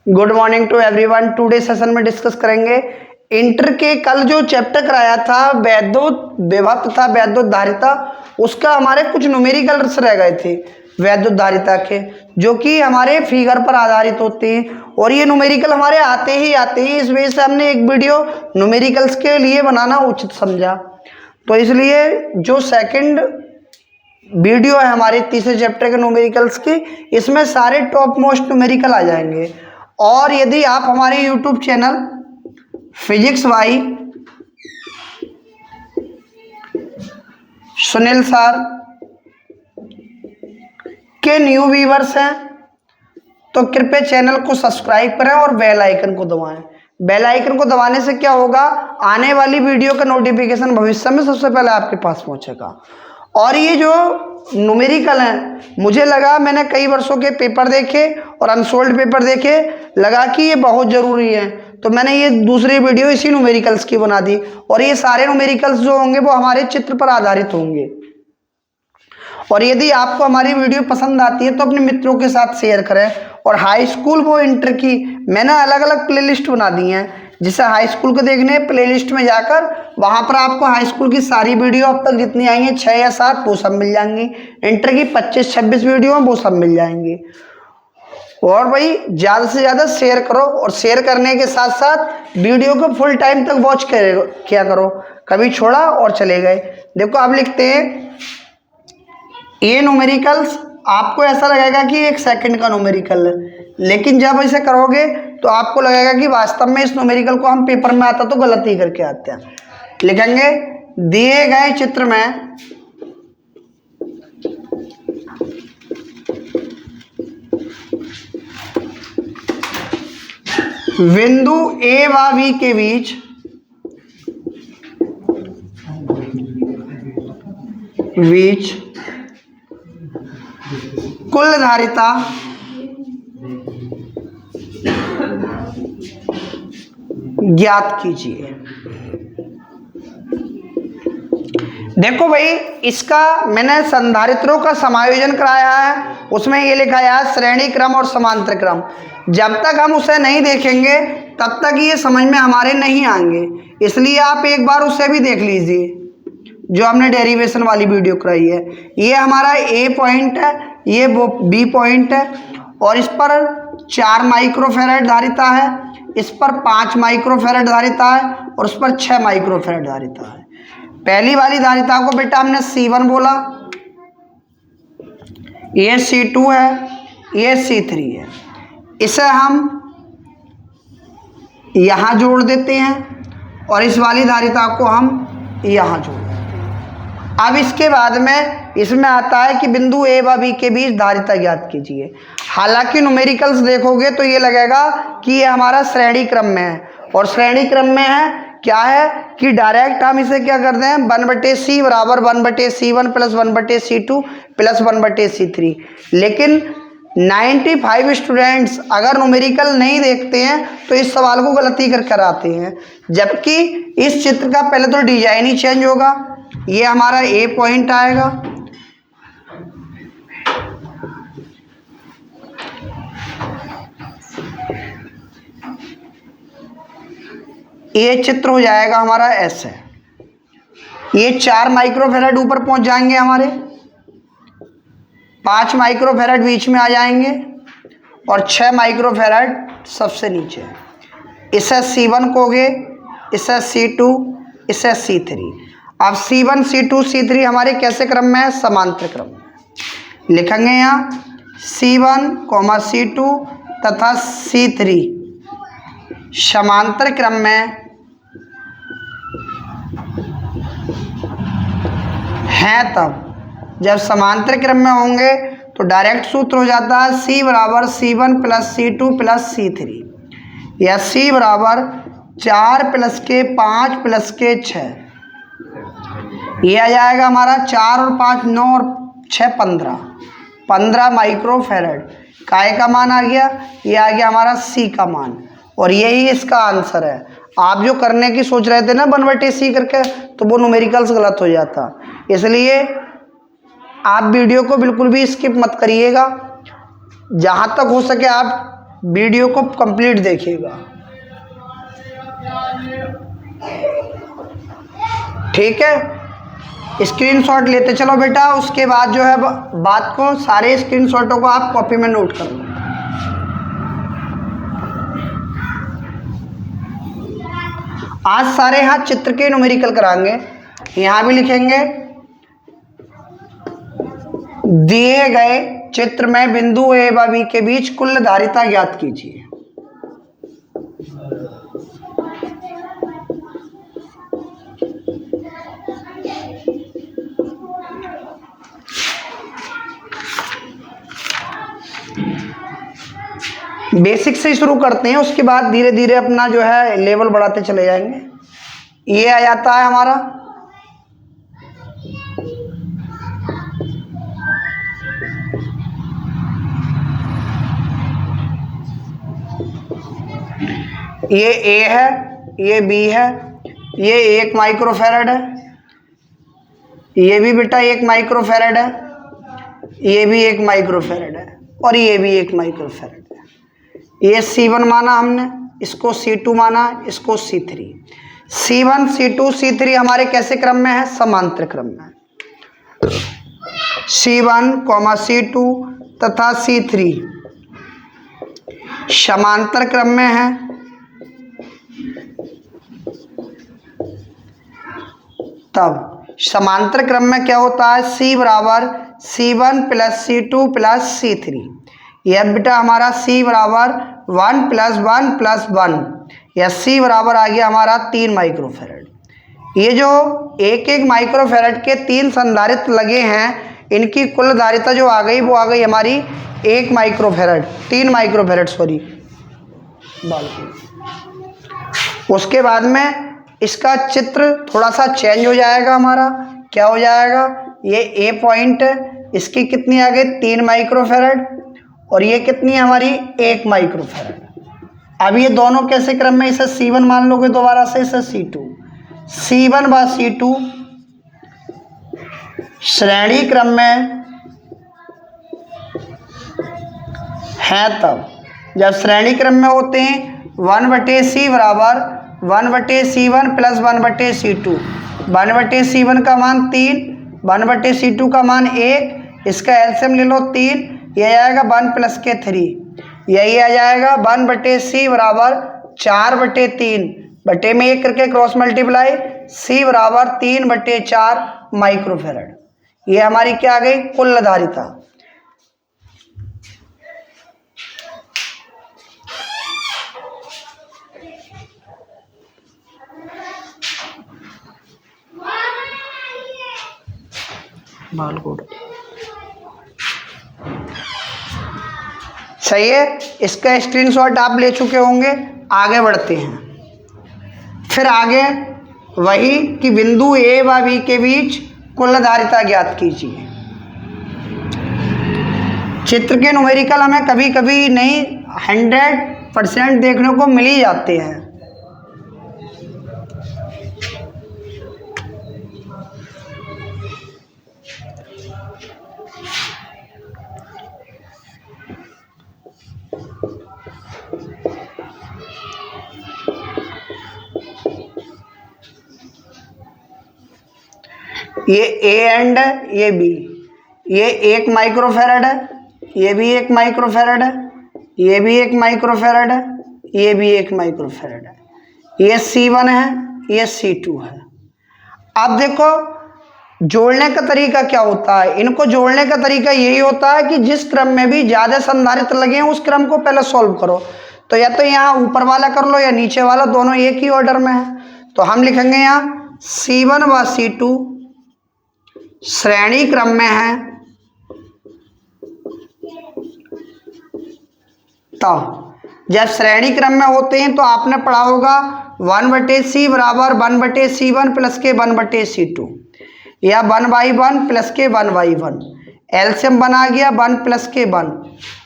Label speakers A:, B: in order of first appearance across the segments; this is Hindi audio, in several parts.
A: Good morning to everyone. Today session में डिस्कस करेंगे इंटर के कल जो चैप्टर कराया था वैद्युत विभव तथा वैद्युत धारिता, उसका हमारे कुछ न्यूमेरिकल्स रह गए थे वैद्युत धारिता के, जो कि हमारे फिगर पर आधारित होते हैं और ये न्यूमेरिकल हमारे आते ही इस वजह से हमने एक वीडियो न्यूमेरिकल्स के लिए बनाना उचित समझा। तो इसलिए जो सेकंड वीडियो है हमारे तीसरे चैप्टर के न्यूमेरिकल्स की, इसमें सारे टॉप मोस्ट न्यूमेरिकल आ जाएंगे। और यदि आप हमारे यूट्यूब चैनल फिजिक्स वाई सुनील सर के न्यू व्यूअर्स हैं तो कृपया चैनल को सब्सक्राइब करें और बेल आइकन को दबाएं। बेल आइकन को दबाने से क्या होगा, आने वाली वीडियो का नोटिफिकेशन भविष्य में सबसे पहले आपके पास पहुंचेगा। और ये जो न्यूमेरिकल हैं, मुझे लगा, मैंने कई वर्षों के पेपर देखे और अनसोल्ड पेपर देखे, लगा कि ये बहुत ज़रूरी है, तो मैंने ये दूसरी वीडियो इसी न्यूमेरिकल्स की बना दी। और ये सारे न्यूमेरिकल्स जो होंगे वो हमारे चित्र पर आधारित होंगे। और यदि आपको हमारी वीडियो पसंद आती है तो अपने मित्रों के साथ शेयर करें। और हाई स्कूल वो इंटर की मैंने अलग अलग प्लेलिस्ट बना दी हैं, जिसे हाई स्कूल को देखने प्लेलिस्ट में जाकर वहां पर आपको हाई स्कूल की सारी वीडियो अब तक जितनी आई हैं 6 या 7 वो सब मिल जाएंगी। इंटर की 25-26 वीडियो वो सब मिल जाएंगी। और भाई ज़्यादा से ज़्यादा शेयर करो, और शेयर करने के साथ साथ वीडियो को फुल टाइम तक वॉच किया करो, कभी छोड़ा और चले गए। देखो आप लिखते हैं ये न्यूमेरिकल्स, आपको ऐसा लगेगा कि 1 सेकंड का न्यूमेरिकल है, लेकिन जब ऐसे करोगे तो आपको लगेगा कि वास्तव में इस न्यूमेरिकल को हम पेपर में आता तो गलत ही करके आते हैं। लिखेंगे दिए गए चित्र में बिंदु ए व बी के बीच कुल धारिता ज्ञात कीजिए। देखो भाई, इसका मैंने संधारित्रों का समायोजन कराया है, उसमें ये लिखा है श्रेणी क्रम और समांतर क्रम। जब तक हम उसे नहीं देखेंगे तब तक ये समझ में हमारे नहीं आएंगे, इसलिए आप एक बार उसे भी देख लीजिए जो हमने डेरिवेशन वाली वीडियो कराई है। ये हमारा ए पॉइंट है, ये वो बी पॉइंट है, और इस पर 4 माइक्रोफेरेड धारिता है, इस पर 5 माइक्रोफेरेड धारिता है, और उस पर 6 माइक्रोफेरेड धारिता है। पहली वाली धारिता को बेटा हमने C1 बोला, ये C2 है, ये C3 है। इसे हम यहाँ जोड़ देते हैं और इस वाली धारिता को हम यहाँ जोड़ देते हैं। अब इसके बाद में इसमें आता है कि बिंदु ए व बी के बीच धारिता ज्ञात कीजिए। हालांकि न्यूमेरिकल्स देखोगे तो ये लगेगा कि ये हमारा श्रेणी क्रम में है, और श्रेणी क्रम में है क्या है कि डायरेक्ट हम इसे क्या करते हैं 1/c बराबर 1/c1 plus 1/c2 plus 1/c3। लेकिन 95 स्टूडेंट्स अगर न्यूमेरिकल नहीं देखते हैं तो इस सवाल को गलती कर आते हैं, जबकि इस चित्र का पहले तो डिजाइन ही चेंज होगा। ये हमारा ए पॉइंट आएगा, ये चित्र हो जाएगा हमारा ऐसे। ये 4 माइक्रोफेरेड ऊपर पहुंच जाएंगे हमारे, 5 माइक्रोफेरेड बीच में आ जाएंगे, और 6 माइक्रोफेरेड सबसे नीचे। इसे C1 कहोगे, इसे C2, इसे C3। अब C1 C2 C3 हमारे कैसे क्रम में है, समांतर क्रम में। लिखेंगे यहाँ C1, C2 तथा C3 समांतर क्रम में हैं। तब जब समांतर क्रम में होंगे तो डायरेक्ट सूत्र हो जाता है C बराबर C1 plus C2 plus C3, या C बराबर 4 प्लस के 5 प्लस के 6। ये आ जाएगा हमारा 4 और 5 9 और 6 15 माइक्रोफेरेड। काय का मान आ गया, ये आ गया हमारा C का मान, और यही इसका आंसर है। आप जो करने की सोच रहे थे ना 1/c करके, तो वो न्यूमेरिकल्स गलत हो जाता। इसलिए आप वीडियो को बिल्कुल भी स्किप मत करिएगा, जहाँ तक हो सके आप वीडियो को कंप्लीट देखिएगा, ठीक है। स्क्रीनशॉट लेते चलो बेटा। उसके बाद जो है बात को, सारे स्क्रीनशॉटों को आप कॉपी में नोट कर लो। आज सारे हाथ चित्र के न्यूमेरिकल कराएंगे। यहां भी लिखेंगे दिए गए चित्र में बिंदु ए व बी के बीच कुल धारिता ज्ञात कीजिए। बेसिक से शुरू करते हैं, उसके बाद धीरे धीरे अपना जो है लेवल बढ़ाते चले जाएंगे। ये आ जाता है हमारा ये ए है, ये बी है, ये 1 माइक्रोफैरड है, ये भी बेटा 1 माइक्रोफैरड है, ये भी 1 माइक्रोफैरड है, और ये भी 1 माइक्रोफैरड है। ये C1 माना हमने, इसको C2 माना, इसको C3। C1 C2 C3 हमारे कैसे क्रम में है? समांतर क्रम में। C1, C2 तथा C3 समांतर क्रम में है। तब समांतर क्रम में क्या होता है? C बराबर C1 plus C2 plus C3। यह बेटा हमारा C बराबर 1 प्लस 1 प्लस 1, या C बराबर आ गया हमारा 3 माइक्रोफैरड। ये जो 1-1 माइक्रोफैरड के 3 संधारित्र लगे हैं, इनकी कुल धारिता जो आ गई वो आ गई हमारी 1 माइक्रोफैरड, 3 माइक्रोफैरड सॉरी। उसके बाद में इसका चित्र थोड़ा सा चेंज हो जाएगा हमारा। क्या हो जाएगा? ये ए पॉइंट है, इसकी कितनी आ गई? 3 माइक्रोफैरड, और ये कितनी है हमारी? 1 माइक्रोफैरड। अब ये दोनों कैसे क्रम में? इसे C1 मान लोगे दोबारा से, इसे C2। C1 व C2 श्रेणी क्रम में है। तब जब श्रेणी क्रम में होते हैं 1/C बराबर 1/C1 प्लस 1/C2। 1/C1 का मान 3, 1/C2 का मान 1, इसका एलसीएम ले लो 3, यह आएगा 1 प्लस के 3, यही आ जाएगा 1/C बराबर 4/3, बटे में 1 करके क्रॉस मल्टीप्लाई, C बराबर 3/4 माइक्रोफैरड। ये हमारी क्या आ गई? कुल धारिता। सही है। इसका स्क्रीनशॉट आप ले चुके होंगे। आगे बढ़ते हैं। फिर आगे वही कि बिंदु ए व बी के बीच कुल धारिता ज्ञात कीजिए। चित्र के न्यूमेरिकल हमें कभी कभी नहीं 100% देखने को मिल ही जाते हैं। ये ए एंड है, ये बी, ये 1 माइक्रोफैरड है, ये भी 1 माइक्रोफैरड है, ये भी 1 माइक्रोफैरड है, ये भी 1 माइक्रोफैरड है, ये C1 है, ये C2 है। अब देखो जोड़ने का तरीका क्या होता है? इनको जोड़ने का तरीका यही होता है कि जिस क्रम में भी ज़्यादा संधारित्र लगे हैं उस क्रम को पहले सॉल्व करो। तो या तो यहाँ ऊपर वाला कर लो या नीचे वाला, दोनों एक ही ऑर्डर में है। तो हम लिखेंगे यहाँ C1 व C2 श्रेणी क्रम में है। तो जब श्रेणी क्रम में होते हैं तो आपने पढ़ा होगा 1/C बराबर 1/C1 प्लस के 1/C2, या 1/1 प्लस के 1/1। एलसीएम बना गया 1 प्लस के 1,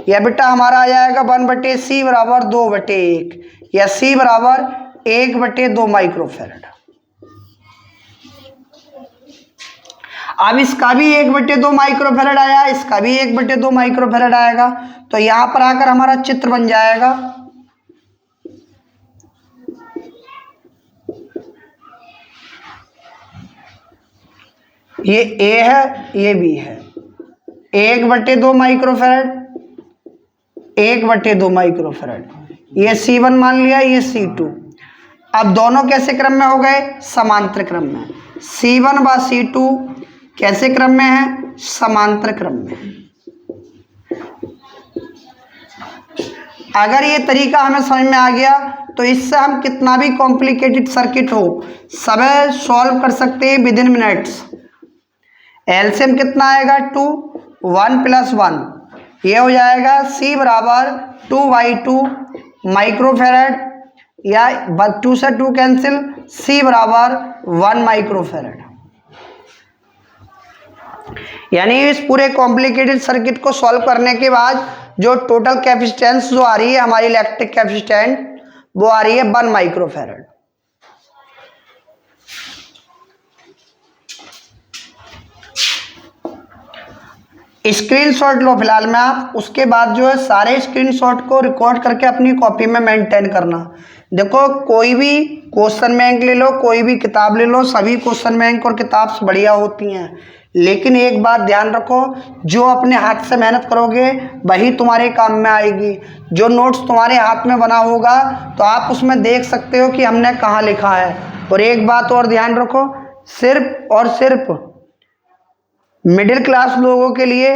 A: या बेटा हमारा आ जाएगा 1/C बराबर 2/1, या C बराबर 1/2 माइक्रोफैरड। अब इसका भी 1/2 माइक्रोफेरेड आया, इसका भी 1/2 माइक्रोफेरेड आएगा। तो यहां पर आकर हमारा चित्र बन जाएगा। ये ए है, ये बी है। 1/2 माइक्रोफेरेड, 1/2 माइक्रोफेरेड। ये C1 मान लिया, ये C2। अब दोनों कैसे क्रम में हो गए? समांतर क्रम में। C1 व C2 कैसे क्रम में है? समांतर क्रम में। अगर ये तरीका हमें समझ में आ गया तो इससे हम कितना भी कॉम्प्लिकेटेड सर्किट हो सब सॉल्व कर सकते हैं विद इन मिनट्स। एलसीएम कितना आएगा? 2, 1 + 1, ये हो जाएगा C बराबर 2/2 माइक्रोफेरेड, या 2 से 2 कैंसिल, C बराबर 1 माइक्रोफेरेड। यानी इस पूरे कॉम्प्लिकेटेड सर्किट को सॉल्व करने के बाद जो टोटल कैपेसिटेंस जो आ रही है हमारी इलेक्ट्रिक कैपेसिटेंस, वो आ रही है 1 माइक्रोफेरेड। स्क्रीनशॉट लो फिलहाल में आप, उसके बाद जो है सारे स्क्रीनशॉट को रिकॉर्ड करके अपनी कॉपी में मेंटेन करना। देखो कोई भी क्वेश्चन बैंक ले लो, कोई भी किताब ले लो, सभी क्वेश्चन बैंक और किताब बढ़िया होती हैं, लेकिन एक बात ध्यान रखो, जो अपने हाथ से मेहनत करोगे वही तुम्हारे काम में आएगी। जो नोट्स तुम्हारे हाथ में बना होगा तो आप उसमें देख सकते हो कि हमने कहाँ लिखा है। और एक बात और ध्यान रखो, सिर्फ और सिर्फ मिडिल क्लास लोगों के लिए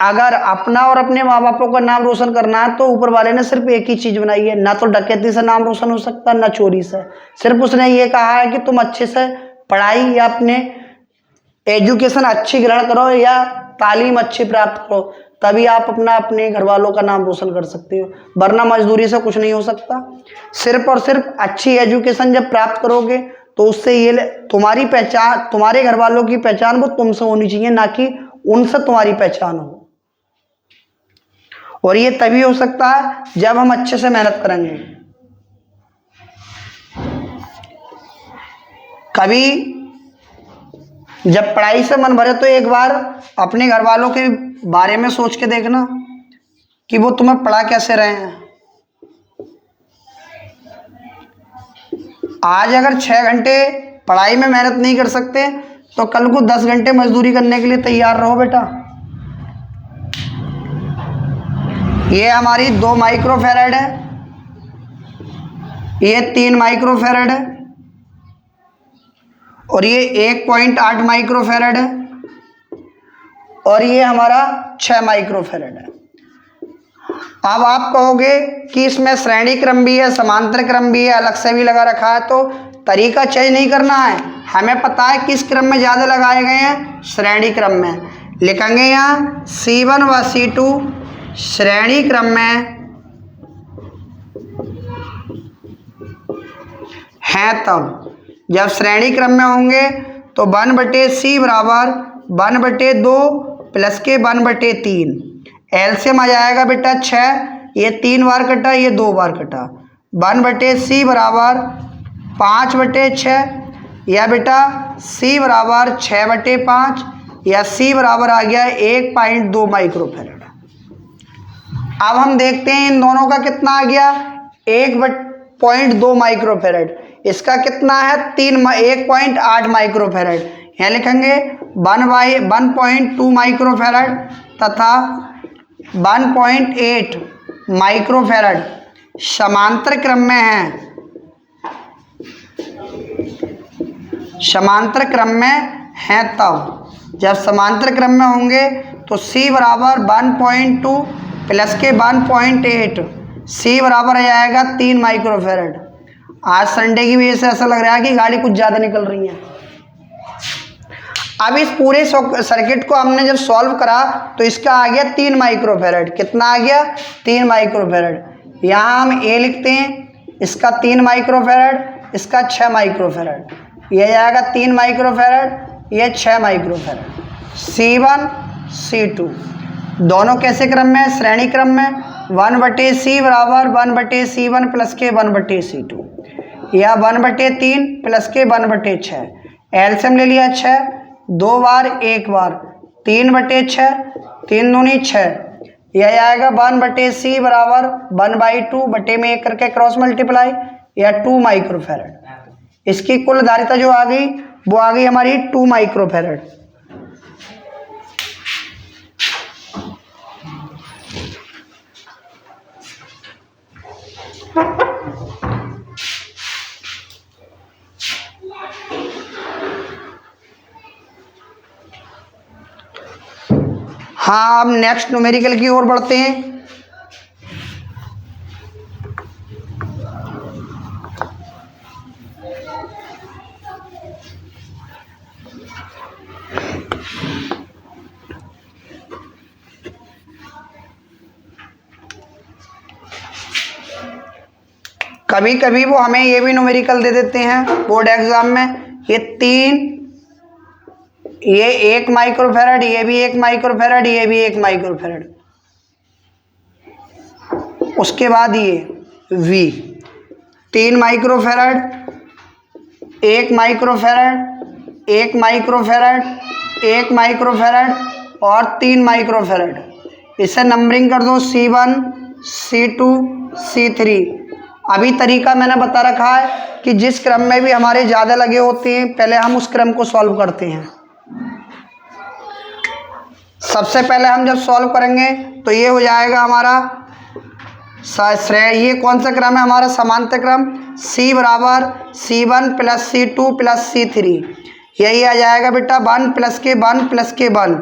A: अगर अपना और अपने माँ बापों का नाम रोशन करना है तो ऊपर वाले ने सिर्फ एक ही चीज़ बनाई है, ना तो डकैती से नाम रोशन हो सकता, ना चोरी से। सिर्फ उसने ये कहा है कि तुम अच्छे से पढ़ाई या अपने एजुकेशन अच्छी ग्रहण करो या तालीम अच्छी प्राप्त करो, तभी आप अपने घर वालों का नाम रोशन कर सकते हो, वरना मजदूरी से कुछ नहीं हो सकता। सिर्फ और सिर्फ अच्छी एजुकेशन जब प्राप्त करोगे तो उससे ये तुम्हारी पहचान, तुम्हारे घर वालों की पहचान वो तुमसे होनी चाहिए, ना कि उनसे तुम्हारी पहचान हो। और ये तभी हो सकता है जब हम अच्छे से मेहनत करेंगे। कभी जब पढ़ाई से मन भरे तो एक बार अपने घर वालों के बारे में सोच के देखना कि वो तुम्हें पढ़ा कैसे रहे हैं। आज अगर 6 घंटे पढ़ाई में मेहनत नहीं कर सकते तो कल को 10 घंटे मजदूरी करने के लिए तैयार रहो बेटा। ये हमारी 2 माइक्रोफेरेड है, ये 3 माइक्रोफेरेड है, और ये 1.8 माइक्रोफेरेड है, और ये हमारा 6 माइक्रोफेरेड है। अब आप कहोगे कि इसमें श्रेणी क्रम भी है, समांतर क्रम भी है, अलग से भी लगा रखा है, तो तरीका चेंज नहीं करना है। हमें पता है किस क्रम में ज़्यादा लगाए गए हैं, श्रेणी क्रम में। लिखेंगे यहाँ C1 व C2 श्रेणी क्रम में हैं। तब जब श्रेणी क्रम में होंगे तो 1/C बराबर 1/2 प्लस के 1/3। एलसीएम आ जाएगा बेटा 6, ये 3 बार कटा, ये 2 बार कटा। 1/C बराबर 5/6, या बेटा C बराबर 6/5, या C बराबर आ गया 1.2 माइक्रोफेरेड। अब हम देखते हैं इन दोनों का कितना आ गया, 1.2 माइक्रोफेरेड। इसका कितना है 1.8 माइक्रोफेरेड। यहाँ लिखेंगे 1/1.2 माइक्रोफेरेड तथा 1.8 माइक्रोफेरेड समांतर क्रम में है। समांतर क्रम में हैं तब जब समांतर क्रम में होंगे तो C बराबर 1.2 प्लस के 1.8, C बराबर आ जाएगा 3 माइक्रोफेरेड। आज संडे की वजह से ऐसा लग रहा है कि गाड़ी कुछ ज़्यादा निकल रही है। अब इस पूरे सर्किट को हमने जब सॉल्व करा तो इसका आ गया 3 माइक्रोफेरेड। कितना आ गया? 3 माइक्रोफेरेड। यहाँ हम ए लिखते हैं, इसका 3 माइक्रोफेरेड, इसका 6 माइक्रोफेरेड। ये जाएगा 3 माइक्रोफेरेड, ये 6 माइक्रोफेरेड। C1 C2 दोनों कैसे क्रम में है? श्रेणी क्रम में। 1/C बराबर 1/C1 प्लस के 1/C2, या 1/3 प्लस के 1/6। एलसीएम ले लिया 6, 2 बार 1 बार, 3/6, 3 दूनी 6। यह आएगा 1/c बराबर 1/2 बटे में 1 करके क्रॉस मल्टीप्लाई, या 2 माइक्रोफैरड। इसकी कुल धारिता जो आ गई वो आ गई हमारी 2 माइक्रोफैरड। हाँ, अब नेक्स्ट न्यूमेरिकल की ओर बढ़ते हैं। कभी कभी वो हमें ये भी न्यूमेरिकल दे देते हैं बोर्ड एग्जाम में, ये 3, ये 1 माइक्रोफैरड, ये भी 1 माइक्रोफैरड, ये भी 1 माइक्रोफैरड। उसके बाद ये V 3 microfarad, 1 microfarad, 1 microfarad, 1 microfarad और 3 माइक्रोफैरड। इसे नंबरिंग कर दो C1, C2, C3। अभी तरीका मैंने बता रखा है कि जिस क्रम में भी हमारे ज़्यादा लगे होते हैं पहले हम उस क्रम को सॉल्व करते हैं। सबसे पहले हम जब सॉल्व करेंगे तो ये हो जाएगा हमारा ये कौन सा क्रम है हमारा, समांतर क्रम। C बराबर C1 plus C2 plus C3, यही आ जाएगा बेटा 1 प्लस के 1 प्लस के 1,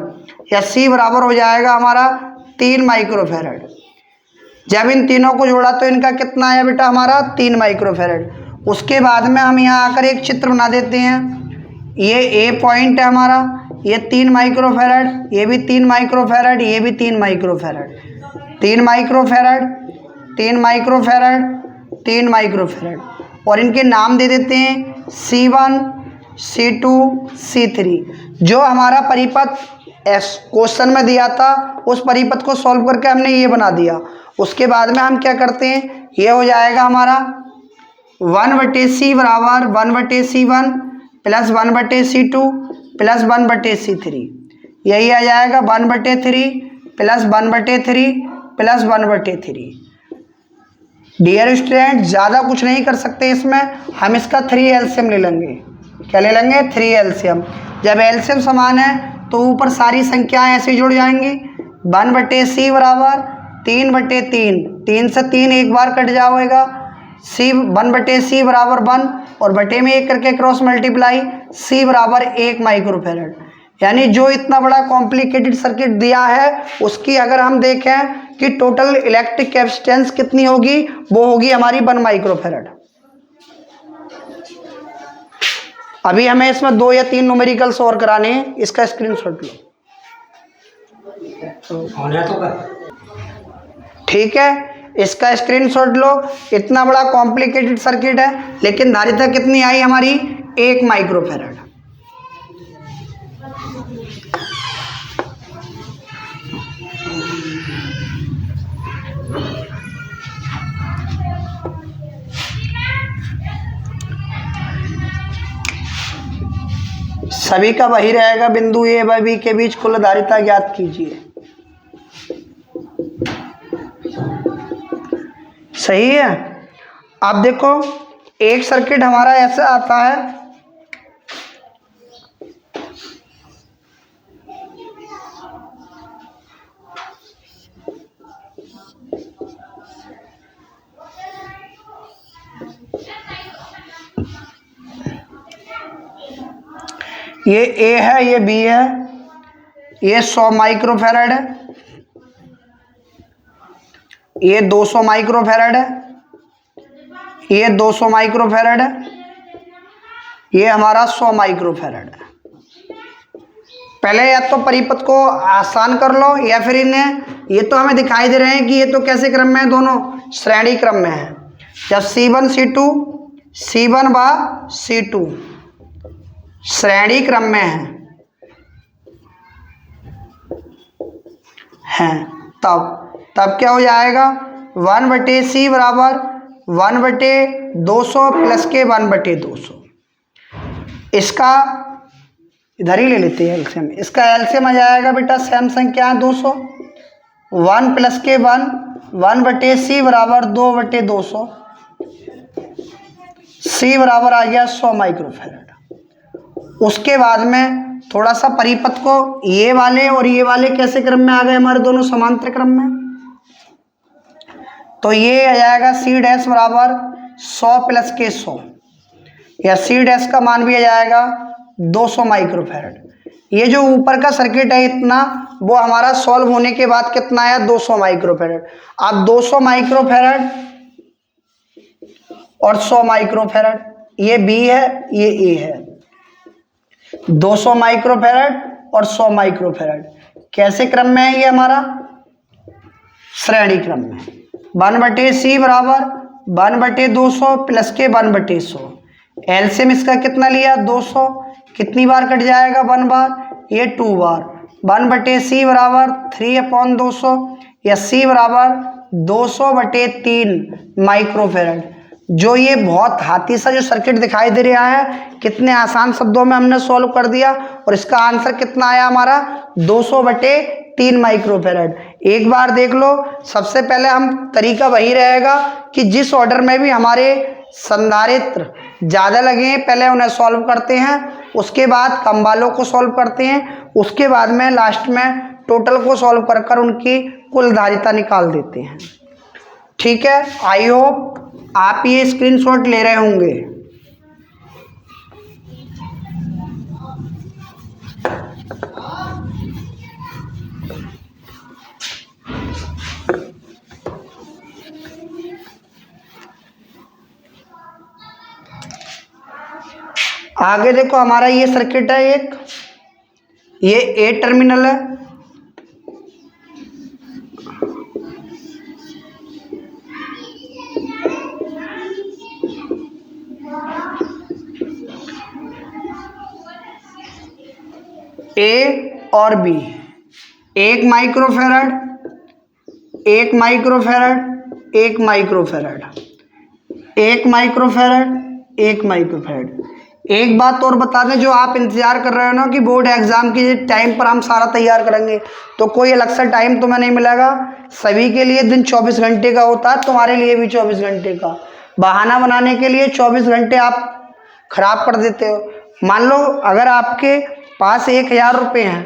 A: या C बराबर हो जाएगा हमारा 3 माइक्रोफैरड। जब इन तीनों को जोड़ा तो इनका कितना आया बेटा हमारा 3 माइक्रोफैरड। उसके बाद में हम यहाँ आकर एक चित्र बना देते हैं। ये A पॉइंट है हमारा, ये 3 माइक्रोफैरड, ये भी 3 माइक्रोफैरड, ये भी 3 माइक्रोफैरड, 3 माइक्रोफैरड, 3 माइक्रोफैरड, 3 माइक्रोफैरड, और इनके नाम दे देते हैं C1, C2, C3। जो हमारा परिपथ क्वेश्चन में दिया था उस परिपथ को सॉल्व करके हमने ये बना दिया। उसके बाद में हम क्या करते हैं, ये हो जाएगा हमारा 1/c बराबर 1/c1 plus 1/c2 plus 1/c3, यही आ जाएगा 1/3 प्लस 1/3 प्लस 1/3। डियर स्टूडेंट, ज़्यादा कुछ नहीं कर सकते इसमें, हम इसका 3 एलसीएम ले लेंगे। क्या ले लेंगे? 3 एलसीएम। जब एलसीएम समान है तो ऊपर सारी संख्याएं ऐसे जुड़ जाएंगी। 1/c बराबर 3/3, 3 से 3 एक बार कट जाएगा। 1/c बराबर 1 और बटे में 1 करके क्रॉस मल्टीप्लाई, C बराबर 1 माइक्रोफैरड। यानी जो इतना बड़ा कॉम्प्लिकेटेड सर्किट दिया है उसकी अगर हम देखें कि टोटल इलेक्ट्रिक कैपेसिटेंस कितनी होगी, वो होगी हमारी 1 माइक्रोफैरड। अभी हमें इसमें 2 या 3 न्यूमेरिकल्स और कराने हैं, इसका स्क्रीनशॉट लो। ठीक है, इसका स्क्रीनशॉट लो। इतना बड़ा कॉम्प्लिकेटेड सर्किट है लेकिन धारिता कितनी आई हमारी 1 माइक्रोफैरड। सभी का वही रहेगा, बिंदु ए व बी के बीच कुल धारिता ज्ञात कीजिए। सही है। अब देखो एक सर्किट हमारा ऐसा आता है, ये ए है, ये बी है, ये 100 माइक्रोफैरड है, ये 200 माइक्रोफैरड है, ये 200 माइक्रोफैरड है, ये हमारा 100 माइक्रोफैरड है। पहले या तो परिपथ को आसान कर लो या फिर इन्हें, ये तो हमें दिखाई दे रहे हैं कि ये तो कैसे क्रम में है, दोनों श्रेणी क्रम में है। जब C1 C2 C1 व C2 श्रेणी क्रम में हैं तब क्या हो जाएगा 1/c बराबर 1/200 प्लस के 1/200। इसका इधर ही ले लेते हैं एलसीएम। इसका एलसीएम आ जाएगा बेटा सैमसंग क्या है 200, 1 प्लस के 1, 1/c बराबर 2/200, C बराबर आ गया 100 माइक्रोफैरड। उसके बाद में थोड़ा सा परिपथ को ये वाले और ये वाले कैसे क्रम में आ गए हमारे दोनों समांतर क्रम में, तो ये आ जाएगा C डैश बराबर 100 प्लस के 100 या C डैश का मान भी आ जाएगा 200 माइक्रोफैरड। ये जो ऊपर का सर्किट है इतना वो हमारा सॉल्व होने के बाद कितना आया 200 माइक्रोफैरड। अब 200 माइक्रोफैरड और 100 माइक्रोफैरड, ये B है ये A है, 200 माइक्रोफैरड और 100 माइक्रोफैरड कैसे क्रम में है ये हमारा श्रेणी क्रम में। 1/c बराबर 1/200 प्लस के 1/100, एलसीएम इसका कितना लिया 200, कितनी बार कट जाएगा 1 बार, ये 2 बार, 1/c बराबर 3/200 या C बराबर 200/3 माइक्रोफैरड। जो ये बहुत हाथी सा जो सर्किट दिखाई दे रहा है कितने आसान शब्दों में हमने सॉल्व कर दिया और इसका आंसर कितना आया हमारा 200/3 माइक्रोफैरड। एक बार देख लो, सबसे पहले हम तरीका वही रहेगा कि जिस ऑर्डर में भी हमारे संधारित्र ज़्यादा लगे पहले उन्हें सॉल्व करते हैं, उसके बाद कम वालों को सॉल्व करते हैं, उसके बाद में लास्ट में टोटल को सॉल्व कर कर उनकी कुल धारिता निकाल देते हैं। ठीक है, आई होप आप ये स्क्रीनशॉट ले रहे होंगे। आगे देखो हमारा ये सर्किट है एक, ये ए टर्मिनल है, ए और B, 1 microfarad 1 microfarad 1 microfarad 1 microfarad 1 microfarad. एक बात और बता दें, जो आप इंतजार कर रहे हो ना कि बोर्ड एग्जाम के टाइम पर हम सारा तैयार करेंगे, तो कोई अलग सा टाइम तुम्हें नहीं मिलेगा। सभी के लिए दिन 24 घंटे का होता है, तुम्हारे लिए भी 24 घंटे का। बहाना बनाने के लिए 24 घंटे आप खराब कर देते हो। मान लो अगर आपके पास 1000 रुपये हैं,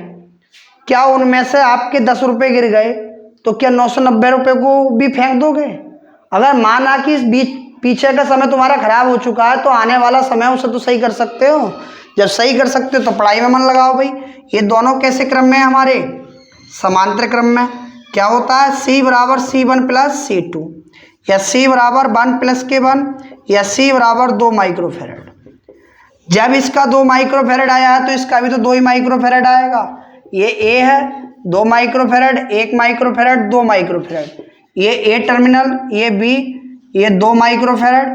A: क्या उनमें से आपके 10 रुपये गिर गए तो क्या 990 रुपये को भी फेंक दोगे? अगर माना कि इस बीच पीछे का समय तुम्हारा खराब हो चुका है तो आने वाला समय उसे तो सही कर सकते हो। जब सही कर सकते हो तो पढ़ाई में मन लगाओ भाई। ये दोनों कैसे क्रम में है हमारे समांतर क्रम में। क्या होता है C बराबर C1 प्लस C2 या C बराबर 1 प्लस के 1 या C बराबर 2 माइक्रोफैरड। जब इसका 2 माइक्रोफैरड आया है तो इसका भी तो 2 ही माइक्रोफैरड आएगा। ये A है 2 माइक्रोफैरड 1 माइक्रोफैरड 2 माइक्रोफैरड, ये A टर्मिनल, ये B, ये 2 माइक्रोफैरड,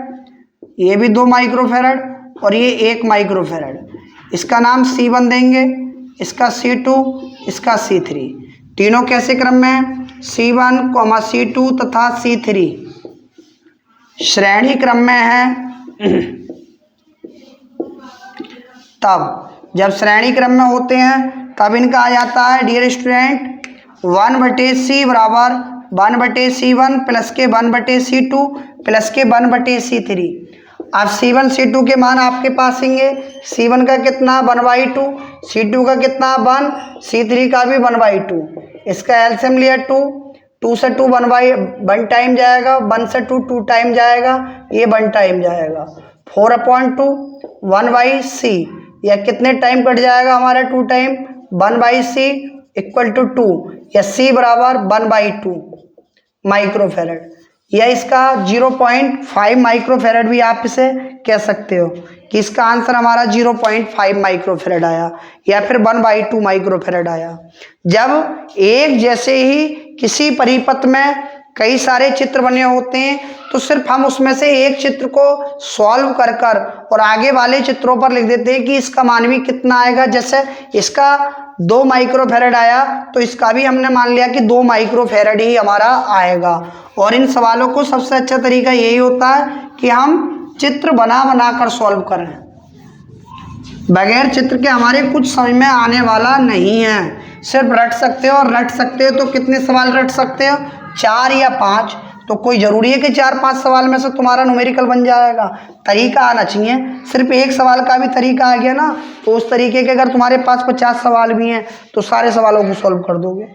A: ये भी 2 माइक्रोफैरड और ये 1 माइक्रोफैरड। इसका नाम C1 देंगे, इसका C2, इसका C3। तीनों कैसे क्रम में है C1, C2 तथा C3 श्रेणी क्रम में है। तब जब श्रेणी क्रम में होते हैं तब इनका आ जाता है डियर स्टूडेंट 1/c बराबर 1/c1 प्लस के 1/c2 प्लस के 1/c3। अब C1 C2 के मान आपके पास होंगे। C1 का कितना 1/2, C2 का कितना 1, C3 का भी 1/2। इसका एलसीएम लिया 2 से 2 1 टाइम जाएगा, 1 से 2 टाइम जाएगा, ये 1 टाइम जाएगा। 4/2 1/c या कितने टाइम कट जाएगा हमारा 2 टाइम 1/c इक्वल टू 2 या C बराबर 1/2 माइक्रोफैरड या इसका 0.5 माइक्रोफैरड भी आप इसे कह सकते हो कि इसका आंसर हमारा 0.5 माइक्रोफैरड आया या फिर 1/2 माइक्रोफैरड आया। जब एक जैसे ही किसी परिपथ में कई सारे चित्र बने होते हैं तो सिर्फ हम उसमें से एक चित्र को सॉल्व कर कर और आगे वाले चित्रों पर लिख देते हैं कि इसका मान भी कितना आएगा। जैसे इसका 2 माइक्रोफैरड आया तो इसका भी हमने मान लिया कि 2 माइक्रोफैरड ही हमारा आएगा। और इन सवालों को सबसे अच्छा तरीका यही होता है कि हम चित्र बना बना कर सॉल्व करें। बगैर चित्र के हमारे कुछ समझ में आने वाला नहीं है। सिर्फ रट सकते हो, और रट सकते हो तो कितने सवाल रट सकते हो, 4 या 5। तो कोई ज़रूरी है कि 4-5 सवाल में से तुम्हारा न्यूमेरिकल बन जाएगा? तरीका आना चाहिए। सिर्फ एक सवाल का भी तरीका आ गया ना, तो उस तरीके के अगर तुम्हारे पास 50 सवाल भी हैं तो सारे सवालों को सॉल्व कर दोगे।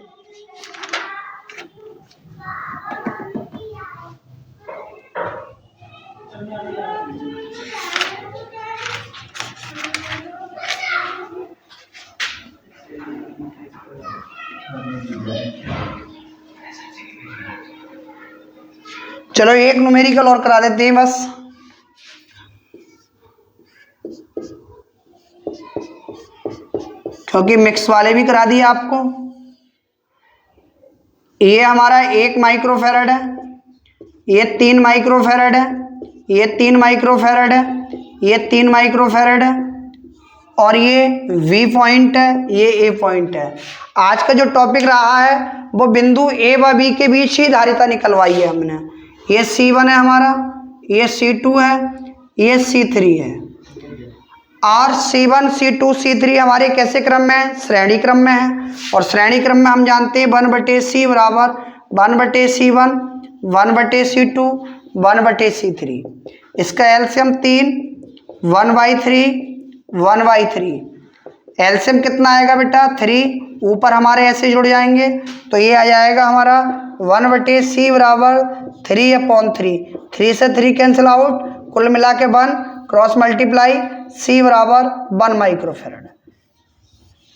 A: चलो एक न्यूमेरिकल और करा देते हैं बस। क्योंकि मिक्स वाले भी करा दिए आपको। ये हमारा 1 माइक्रोफैरड है, ये 3 माइक्रोफैरड है, ये 3 माइक्रोफैरड है, ये 3 माइक्रोफैरड है, और ये V पॉइंट है, ये A पॉइंट है। आज का जो टॉपिक रहा है वो बिंदु A व B के बीच ही धारिता निकलवाई है हमने। ये C1 है हमारा, ये C2 है, ये C3 है। और C1, C2, C3 हमारे कैसे क्रम में है? श्रेणी क्रम में है। और श्रेणी क्रम में हम जानते हैं 1/C बराबर 1/C1, 1/C2, 1/C3। इसका एलसीएम 3, 1/3, 1/3। एलसीएम कितना आएगा बेटा? 3। ऊपर हमारे ऐसे जुड़ जाएंगे तो ये आ जाएगा हमारा 1/C बराबर 3/3। 3 से 3 कैंसिल आउट, कुल मिला के 1, क्रॉस मल्टीप्लाई, C बराबर 1 माइक्रोफैरड।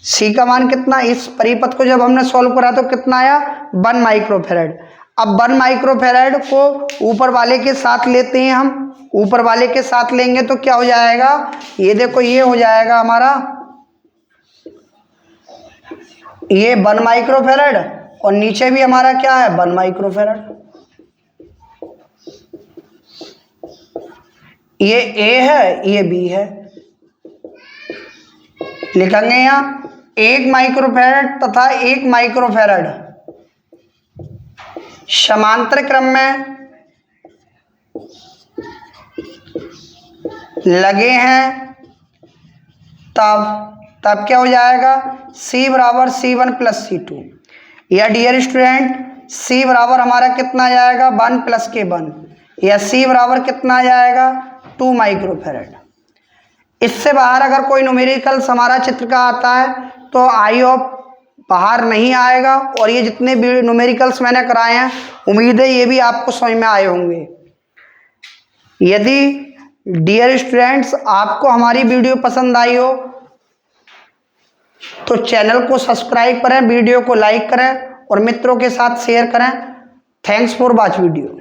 A: C का मान कितना? इस परिपथ को जब हमने सॉल्व करा तो कितना आया? 1 माइक्रोफैरड। अब 1 माइक्रोफैरड को ऊपर वाले के साथ लेते हैं हम। ऊपर वाले के साथ लेंगे तो क्या हो जाएगा? ये देखो, ये हो जाएगा हमारा ये 1 माइक्रोफैरड, और नीचे भी हमारा क्या है? 1 माइक्रोफैरड। ये A है, ये B है। लिखेंगे यहाँ 1 माइक्रोफैरड तथा 1 माइक्रोफैरड समांतर क्रम में लगे हैं, तब क्या हो जाएगा? C बराबर C1 प्लस C2। या डियर स्टूडेंट, C बराबर हमारा कितना आ जाएगा? 1 प्लस के 1। या C बराबर कितना आ जाएगा? 2 माइक्रोफैरड। इससे बाहर अगर कोई न्यूमेरिकल्स हमारा चित्र का आता है तो आई होप बाहर नहीं आएगा। और ये जितने भी न्यूमेरिकल्स मैंने कराए हैं, उम्मीद है ये भी आपको समझ में आए होंगे। यदि डियर स्टूडेंट्स आपको हमारी वीडियो पसंद आई हो तो चैनल को सब्सक्राइब करें, वीडियो को लाइक करें और मित्रों के साथ शेयर करें। Thanks for watch video.